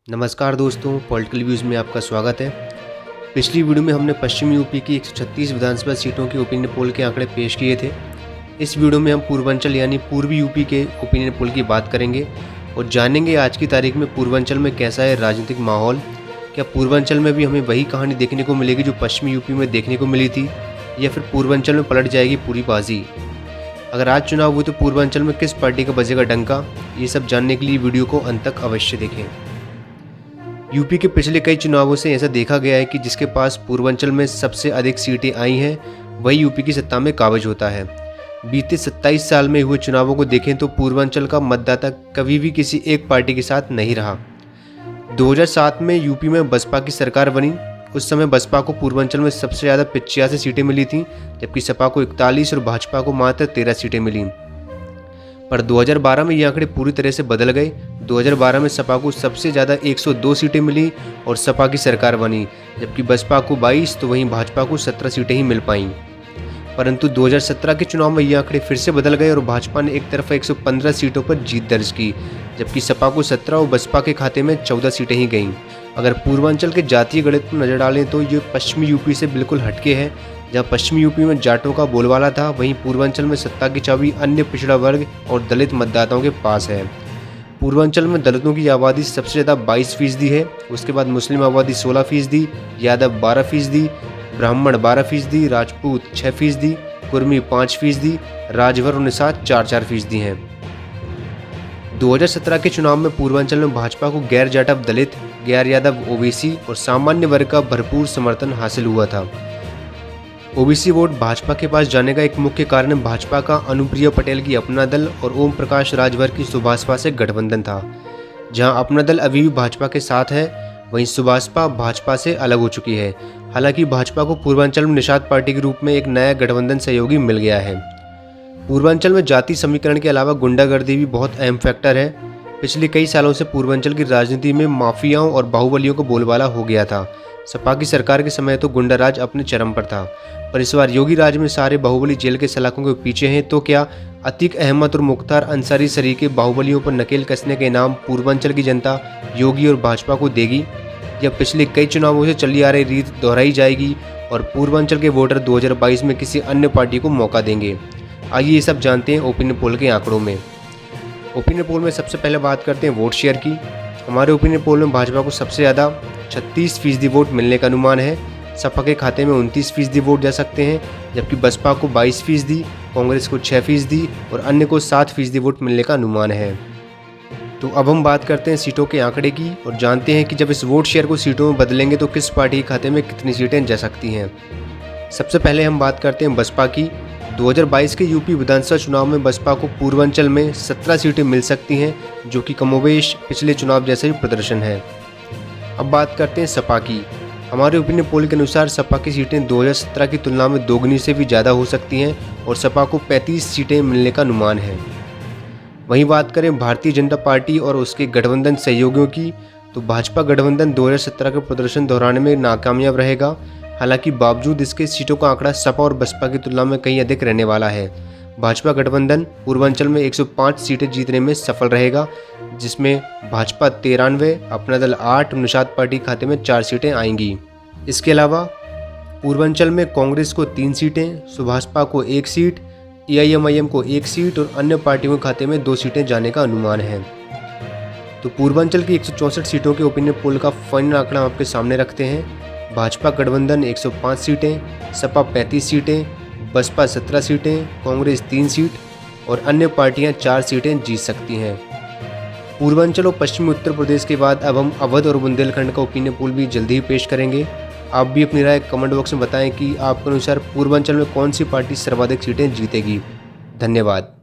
नमस्कार दोस्तों, political views में आपका स्वागत है। पिछली वीडियो में हमने पश्चिमी यूपी की 136 विधानसभा सीटों के ओपिनियन पोल के आंकड़े पेश किए थे। इस वीडियो में हम पूर्वांचल यानी पूर्वी यूपी के ओपिनियन पोल की बात करेंगे और जानेंगे आज की तारीख में पूर्वांचल में कैसा है राजनीतिक माहौल। क्या पूर्वांचल में भी हमें वही कहानी देखने को मिलेगी जो पश्चिमी यूपी में देखने को मिली थी, या फिर पूर्वांचल में पलट जाएगी पूरी बाजी। अगर आज चुनाव हुए तो पूर्वांचल में किस पार्टी का बजेगा डंका, ये सब जानने के लिए वीडियो को अंत तक अवश्य देखें। यूपी के पिछले कई चुनावों से ऐसा देखा गया है कि जिसके पास पूर्वांचल में सबसे अधिक सीटें आई हैं वही यूपी की सत्ता में काबिज होता है। बीते 27 साल में हुए चुनावों को देखें तो पूर्वांचल का मतदाता कभी भी किसी एक पार्टी के साथ नहीं रहा। 2007 में यूपी में बसपा की सरकार बनी। उस समय बसपा को पूर्वांचल में सबसे ज़्यादा 85 सीटें मिली थीं, जबकि सपा को 41 और भाजपा को मात्र 13 सीटें मिलीं। पर 2012 में ये आंकड़े पूरी तरह से बदल गए। 2012 में सपा को सबसे ज़्यादा 102 सीटें मिली और सपा की सरकार बनी, जबकि बसपा को 22 तो वहीं भाजपा को 17 सीटें ही मिल पाईं। परंतु 2017 के चुनाव में ये आंकड़े फिर से बदल गए और भाजपा ने एक तरफा 115 सीटों पर जीत दर्ज की, जबकि सपा को 17 और बसपा के खाते में 14 सीटें ही गईं। अगर पूर्वांचल के जातीय गणित पर नजर डालें तो ये पश्चिमी यूपी से बिल्कुल हटके है। जहाँ पश्चिमी यूपी में जाटों का बोलबाला था, वहीं पूर्वांचल में सत्ता की चाबी अन्य पिछड़ा वर्ग और दलित मतदाताओं के पास है। पूर्वांचल में दलितों की आबादी सबसे ज़्यादा 22% है। उसके बाद मुस्लिम आबादी 16%, यादव 12%, ब्राह्मण 12%, राजपूत 6%, कुर्मी 5%, राजभर और निषाद 4% हैं। 2017 के चुनाव में पूर्वांचल में भाजपा को गैर जाटव दलित, गैर यादव ओबीसी और सामान्य वर्ग का भरपूर समर्थन हासिल हुआ था। ओबीसी वोट भाजपा के पास जाने का एक मुख्य कारण भाजपा का अनुप्रिया पटेल की अपना दल और ओम प्रकाश राजभर की सुभाषपा से गठबंधन था। जहां अपना दल अभी भी भाजपा के साथ है, वहीं सुभाषपा भाजपा से अलग हो चुकी है। हालांकि भाजपा को पूर्वांचल में निषाद पार्टी के रूप में एक नया गठबंधन सहयोगी मिल गया है। पूर्वांचल में जाति समीकरण के अलावा गुंडागर्दी भी बहुत अहम फैक्टर है। पिछले कई सालों से पूर्वांचल की राजनीति में माफियाओं और बाहुबलियों को बोलबाला हो गया था। सपा की सरकार के समय तो गुंडाराज अपने चरम पर था, पर इस बार योगी राज में सारे बाहुबली जेल के सलाखों के पीछे हैं। तो क्या अतीक अहमद और मुख्तार अंसारी सरीके बाहुबलियों पर नकेल कसने के इनाम पूर्वांचल की जनता योगी और भाजपा को देगी, या पिछले कई चुनावों से चली आ रही रीत दोहराई जाएगी और पूर्वांचल के वोटर 2022 में किसी अन्य पार्टी को मौका देंगे? आइए ये सब जानते हैं ओपिनियन पोल के आंकड़ों में। ओपिनियन पोल में सबसे पहले बात करते हैं वोट शेयर की। हमारे ओपिनियन पोल में भाजपा को सबसे ज़्यादा 36% वोट मिलने का अनुमान है। सपा के खाते में 29% वोट जा सकते हैं, जबकि बसपा को 22%, कांग्रेस को 6% और अन्य को 7% वोट मिलने का अनुमान है। तो अब हम बात करते हैं सीटों के आंकड़े की और जानते हैं कि जब इस वोट शेयर को सीटों में बदलेंगे तो किस पार्टी के खाते में कितनी सीटें जा सकती हैं। सबसे पहले हम बात करते हैं बसपा की। 2022 के यूपी विधानसभा चुनाव में बसपा को पूर्वांचल में 17 सीटें मिल सकती हैं, जो कि कमोबेश पिछले चुनाव जैसा ही प्रदर्शन है। अब बात करते हैं सपा की। हमारे ओपिनियन पोल के अनुसार सपा की सीटें 2017 की तुलना में दोगुनी से भी ज़्यादा हो सकती हैं और सपा को 35 सीटें मिलने का अनुमान है। वहीं बात करें भारतीय जनता पार्टी और उसके गठबंधन सहयोगियों की, तो भाजपा गठबंधन 2017 के प्रदर्शन दोहराने में नाकामयाब रहेगा। हालांकि बावजूद इसके सीटों का आंकड़ा सपा और बसपा की तुलना में कहीं अधिक रहने वाला है। भाजपा गठबंधन पूर्वांचल में 105 सीटें जीतने में सफल रहेगा, जिसमें भाजपा 93, अपना दल 8 और निषाद पार्टी खाते में 4 सीटें आएंगी। इसके अलावा पूर्वांचल में कांग्रेस को 3 सीटें, सुभाषपा को 1 सीट, एआईएमआईएम को 1 सीट और अन्य पार्टियों के खाते में 2 सीटें जाने का अनुमान है। तो पूर्वांचल की 164 सीटों के ओपिनियन पोल का फाइनल आंकड़ा हम आपके सामने रखते हैं। भाजपा गठबंधन 105 सीटें, सपा 35 सीटें, बसपा 17 सीटें, कांग्रेस 3 सीट और अन्य पार्टियां 4 सीटें जीत सकती हैं। पूर्वांचल और पश्चिमी उत्तर प्रदेश के बाद अब हम अवध और बुंदेलखंड का ओपिनियन पोल भी जल्दी ही पेश करेंगे। आप भी अपनी राय कमेंट बॉक्स में बताएं कि आपके अनुसार पूर्वांचल में कौन सी पार्टी सर्वाधिक सीटें जीतेगी। धन्यवाद।